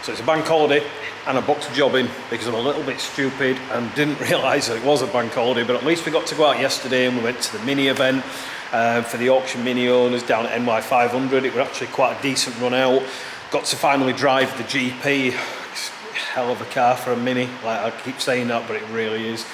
So it's a bank holiday and I booked a job in because I'm a little bit stupid and didn't realise that it was a bank holiday, but at least we got to go out yesterday and we went to the mini event for the auction mini owners down at NY 500. It was actually quite a decent run out. Got to finally drive the GP. It's a hell of a car for a mini, like I keep saying that, but it really is.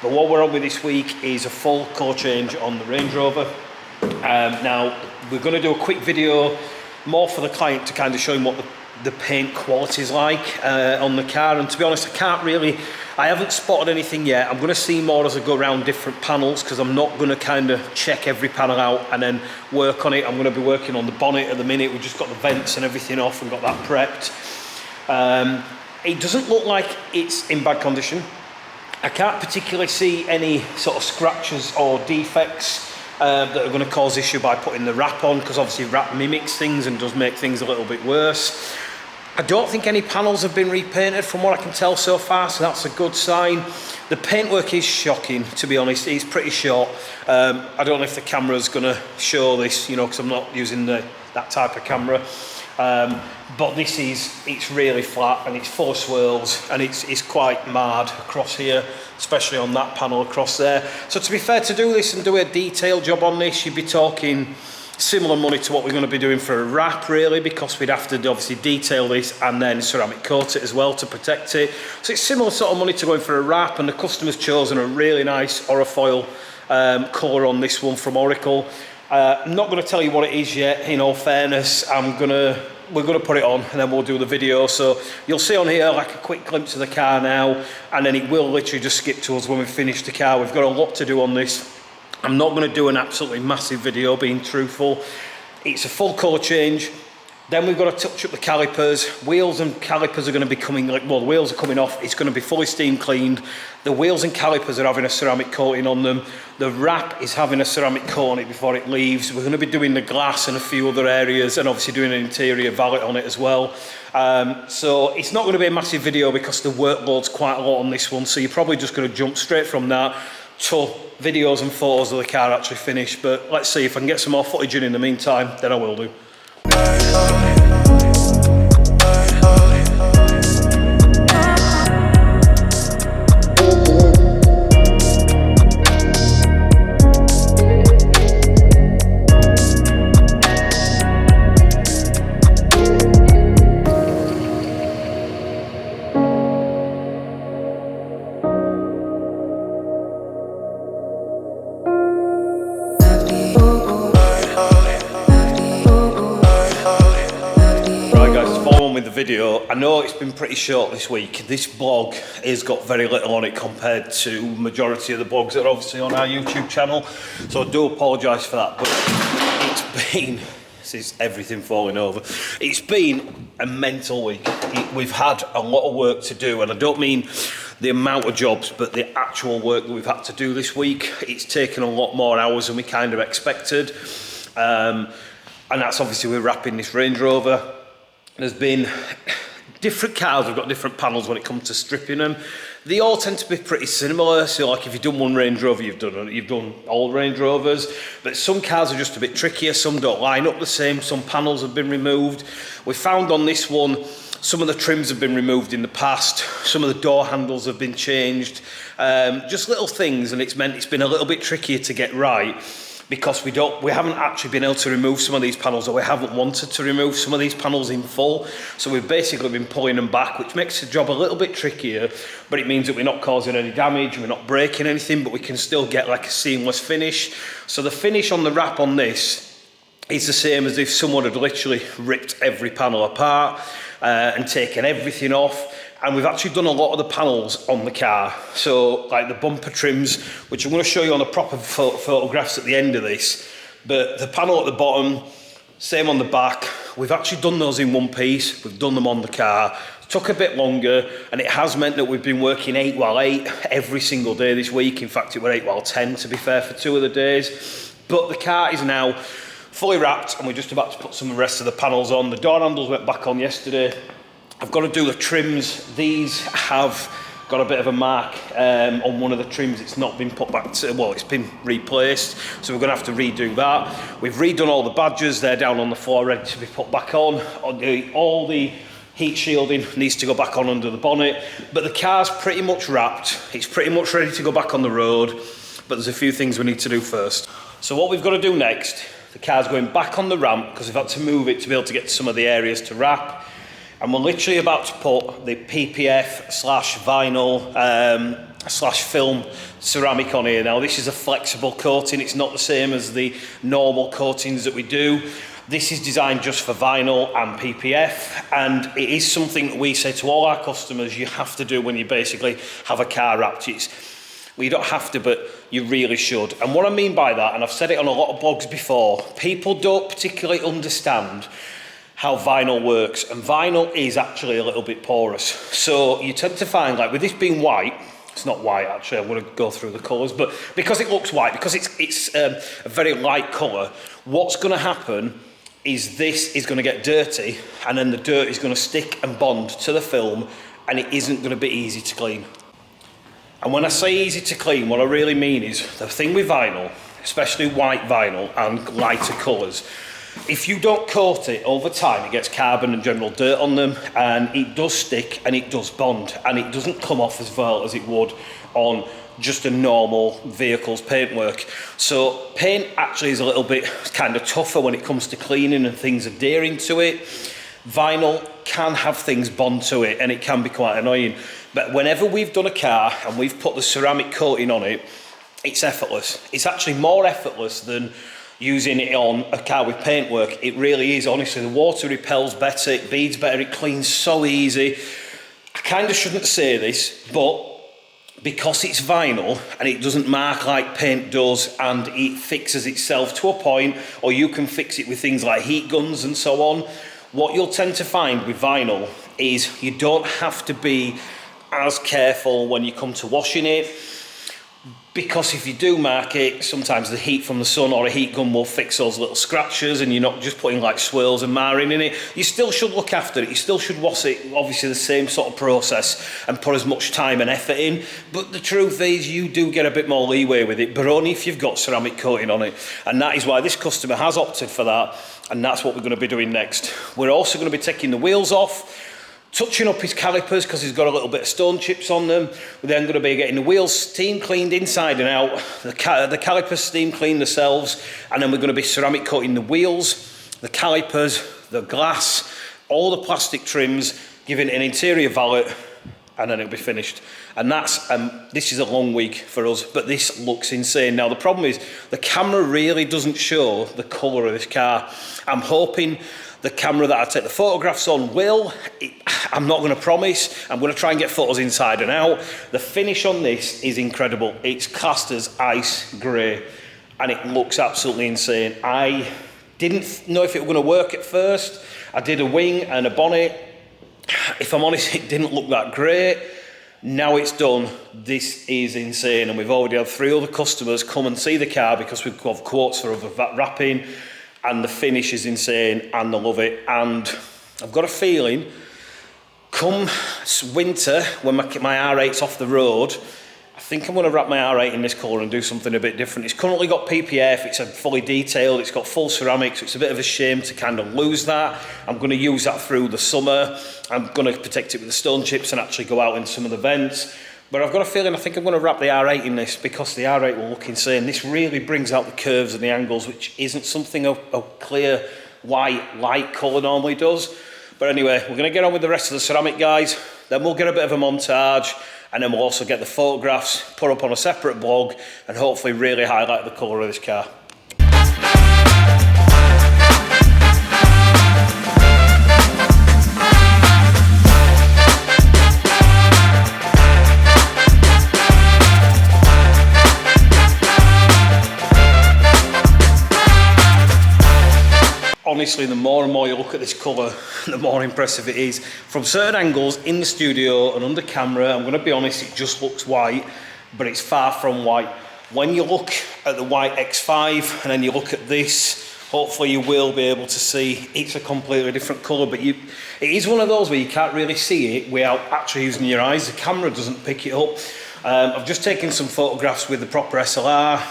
But what we're on with this week is a full colour change on the Range Rover. Now we're going to do a quick video more for the client to kind of show him what the paint quality is like on the car, and to be honest I haven't spotted anything yet. I'm going to see more as I go around different panels because I'm not going to kind of check every panel out and then work on it. I'm going to be working on the bonnet at the minute. We've just got the vents and everything off and got that prepped. It doesn't look like it's in bad condition. I can't particularly see any sort of scratches or defects that are going to cause issue by putting the wrap on, because obviously wrap mimics things and does make things a little bit worse. I don't think any panels have been repainted from what I can tell so far, so that's a good sign. The paintwork is shocking, to be honest. It's pretty short. I don't know if the camera's going to show this, you know, because I'm not using that type of camera. But it's really flat and it's full of swirls and it's quite marred across here, especially on that panel across there. So to be fair, to do this and do a detailed job on this, you'd be talking similar money to what we're going to be doing for a wrap, really, because we'd have to obviously detail this and then ceramic coat it as well to protect it. So it's similar sort of money to going for a wrap, and the customer's chosen a really nice Orafol colour on this one from Oracle. I'm not going to tell you what it is yet, in all fairness. We're going to put it on and then we'll do the video. So you'll see on here like a quick glimpse of the car now, and then it will literally just skip to us when we finish the car. We've got a lot to do on this. I'm not going to do an absolutely massive video, being truthful. It's a full colour change. Then we've got to touch up the calipers. Wheels and calipers are going to be coming, the wheels are coming off. It's going to be fully steam cleaned. The wheels and calipers are having a ceramic coating on them. The wrap is having a ceramic coat on it before it leaves. We're going to be doing the glass and a few other areas, and obviously doing an interior valet on it as well. So it's not going to be a massive video because the workload's quite a lot on this one. So you're probably just going to jump straight from that to videos and photos of the car actually finished. But let's see if I can get some more footage in the meantime, then I will do. Video. I know it's been pretty short this week. This blog has got very little on it compared to majority of the blogs that are obviously on our YouTube channel, so I do apologise for that, but this is everything falling over. It's been a mental week. We've had a lot of work to do, and I don't mean the amount of jobs, but the actual work that we've had to do this week. It's taken a lot more hours than we kind of expected, and that's obviously we're wrapping this Range Rover. There's been different cars, we've got different panels when it comes to stripping them. They all tend to be pretty similar, so like if you've done one Range Rover, you've done all Range Rovers, but some cars are just a bit trickier, some don't line up the same, some panels have been removed. We found on this one, some of the trims have been removed in the past, some of the door handles have been changed, just little things, and it's meant it's been a little bit trickier to get right, because we haven't actually been able to remove some of these panels, or we haven't wanted to remove some of these panels in full. So we've basically been pulling them back, which makes the job a little bit trickier, but it means that we're not causing any damage, we're not breaking anything, but we can still get like a seamless finish. So the finish on the wrap on this is the same as if someone had literally ripped every panel apart and taken everything off. And we've actually done a lot of the panels on the car. So like the bumper trims, which I'm going to show you on the proper photographs at the end of this. But the panel at the bottom, same on the back. We've actually done those in one piece. We've done them on the car. It took a bit longer, and it has meant that we've been working 8 while 8 every single day this week. In fact, it were 8 while 10 to be fair for 2 of the days. But the car is now fully wrapped, and we're just about to put some of the rest of the panels on. The door handles went back on yesterday. I've got to do the trims. These have got a bit of a mark on one of the trims. It's not been put back to, well, it's been replaced, so we're going to have to redo that. We've redone all the badges. They're down on the floor ready to be put back on. All the Heat shielding needs to go back on under the bonnet, but the car's pretty much wrapped. It's pretty much ready to go back on the road, but there's a few things we need to do first. So what we've got to do next, the car's going back on the ramp because we've had to move it to be able to get to some of the areas to wrap. And we're literally about to put the PPF slash vinyl slash film ceramic on here. Now this is a flexible coating, it's not the same as the normal coatings that we do. This is designed just for vinyl and PPF, and it is something that we say to all our customers you have to do when you basically have a car wrapped. Well, you don't have to, but you really should. And what I mean by that, and I've said it on a lot of blogs before, people don't particularly understand how vinyl works, and vinyl is actually a little bit porous. So you tend to find, like with this being white, it's not white actually, I'm going to go through the colours, but because it looks white, because it's a very light colour, what's going to happen is this is going to get dirty, and then the dirt is going to stick and bond to the film, and it isn't going to be easy to clean. And when I say easy to clean, what I really mean is the thing with vinyl, especially white vinyl and lighter colours, if you don't coat it over time, it gets carbon and general dirt on them, and it does stick and it does bond, and it doesn't come off as well as it would on just a normal vehicle's paintwork. So paint actually is a little bit kind of tougher when it comes to cleaning and things adhering to it. Vinyl can have things bond to it and it can be quite annoying. But whenever we've done a car and we've put the ceramic coating on it, it's effortless. It's actually more effortless than using it on a car with paintwork. It really is, honestly. The water repels better, it beads better, it cleans so easy. I kind of shouldn't say this, but because it's vinyl and it doesn't mark like paint does, and it fixes itself to a point, or you can fix it with things like heat guns and so on, what you'll tend to find with vinyl is you don't have to be as careful when you come to washing it, because if you do mark it, sometimes the heat from the sun or a heat gun will fix those little scratches, and you're not just putting like swirls and marring in it. You still should look after it, you still should wash it, obviously the same sort of process, and put as much time and effort in. But the truth is, you do get a bit more leeway with it, but only if you've got ceramic coating on it. And that is why this customer has opted for that, and that's what we're going to be doing next. We're also going to be taking the wheels off, touching up his calipers because he's got a little bit of stone chips on them. We're then going to be getting the wheels steam cleaned inside and out, the calipers steam cleaned themselves, and then we're going to be ceramic coating the wheels, the calipers, the glass, all the plastic trims, giving it an interior valet, and then it'll be finished. And that's this is a long week for us, but this looks insane. Now the problem is the camera really doesn't show the colour of this car. I'm hoping the camera that I take the photographs on will. I'm not going to promise. I'm going to try and get photos inside and out. The finish on this is incredible. It's classed as ice grey, and it looks absolutely insane. I didn't know if it were going to work at first. I did a wing and a bonnet. If I'm honest, it didn't look that great. Now it's done. This is insane, and we've already had 3 other customers come and see the car because we've got quotes for other wrapping, and the finish is insane and they love it. And I've got a feeling come winter, when my R8's off the road, I think I'm going to wrap my R8 in this colour and do something a bit different. It's currently got PPF, it's a fully detailed, it's got full ceramics, so it's a bit of a shame to kind of lose that. I'm going to use that through the summer. I'm going to protect it with the stone chips and actually go out in some of the vents. But I've got a feeling I think I'm going to wrap the R8 in this because the R8 will look insane. This really brings out the curves and the angles, which isn't something a clear white light colour normally does. But anyway, we're going to get on with the rest of the ceramic, guys. Then we'll get a bit of a montage, and then we'll also get the photographs put up on a separate blog and hopefully really highlight the colour of this car. Honestly, the more and more you look at this colour, the more impressive it is. From certain angles in the studio and under camera, I'm going to be honest, it just looks white, but it's far from white. When you look at the white X5 and then you look at this, hopefully you will be able to see it's a completely different colour, but it is one of those where you can't really see it without actually using your eyes. The camera doesn't pick it up. I've just taken some photographs with the proper SLR.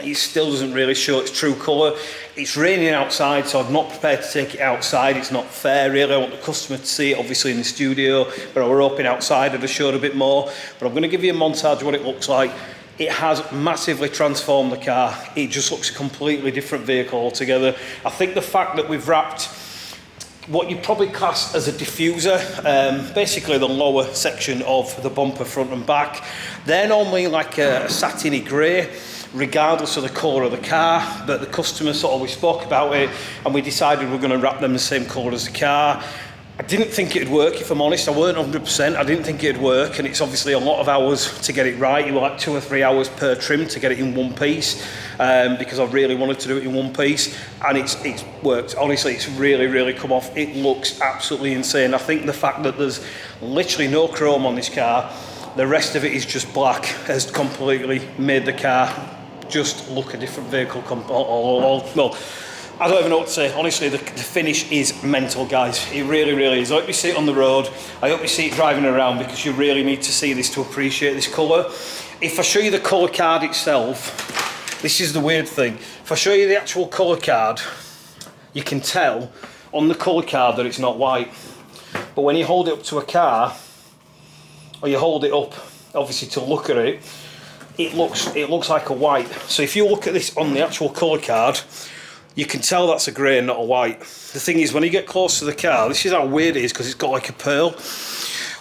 it still doesn't really show its true colour. It's raining outside, so I'm not prepared to take it outside. It's not fair really. I want the customer to see it obviously in the studio, but I were hoping outside I'd have showed a bit more. But I'm going to give you a montage of what it looks like. It has massively transformed the car. It just looks a completely different vehicle altogether. I think the fact that we've wrapped what you probably class as a diffuser, basically the lower section of the bumper front and back, they're normally like a satiny grey, regardless of the colour of the car, but the customer we spoke about it and we decided we're going to wrap them the same colour as the car. I didn't think it'd work, if I'm honest. I weren't 100%. I didn't think it'd work, and it's obviously a lot of hours to get it right. You were like 2 or 3 hours per trim to get it in one piece, because I really wanted to do it in one piece, and it's worked. Honestly, it's really come off. It looks absolutely insane. I think the fact that there's literally no chrome on this car, the rest of it is just black, has completely made the car just look a different vehicle. Well, I don't even know what to say. Honestly, the finish is mental, guys. It really is. I hope you see it on the road. I hope you see it driving around, because you really need to see this to appreciate this colour. If I show you the colour card itself, this is the weird thing. If I show you the actual colour card, you can tell on the colour card that it's not white. But when you hold it up to a car, or you hold it up, obviously to look at it, it looks like a white. So if you look at this on the actual colour card, you can tell that's a grey and not a white. The thing is, when you get close to the car, this is how weird it is, because it's got like a pearl.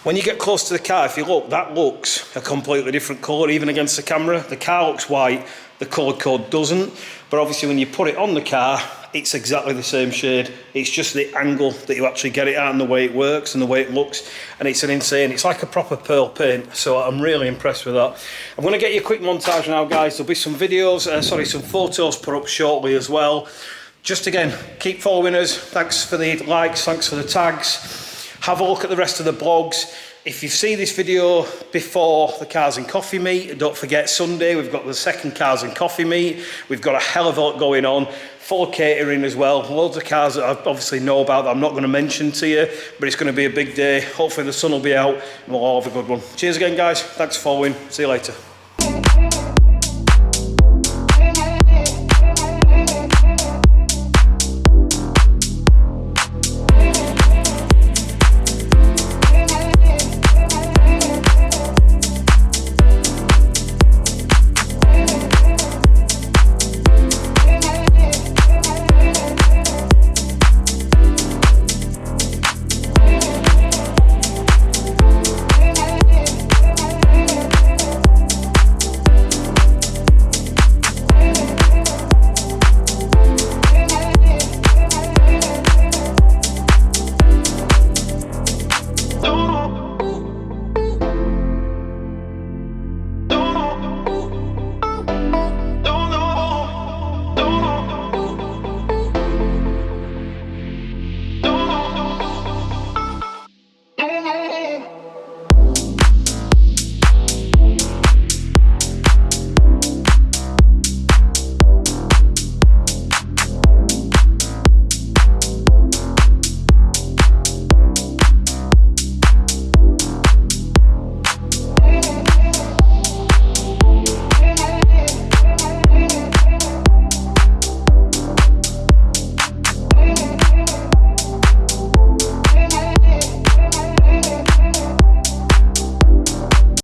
When you get close to the car, if you look, that looks a completely different colour, even against the camera. The car looks white, the colour code doesn't. But obviously when you put it on the car, it's exactly the same shade. It's just the angle that you actually get it at and the way it works and the way it looks. And it's it's like a proper pearl paint. So I'm really impressed with that. I'm going to get you a quick montage now, guys. There'll be some videos, some photos put up shortly as well. Just again, keep following us. Thanks for the likes, thanks for the tags. Have a look at the rest of the blogs. If you've seen this video before the Cars and Coffee meet, don't forget Sunday we've got the second Cars and Coffee meet. We've got a hell of a lot going on, full catering as well. Loads of cars that I obviously know about that I'm not going to mention to you, but it's going to be a big day. Hopefully the sun will be out and we'll all have a good one. Cheers again, guys. Thanks for following. See you later.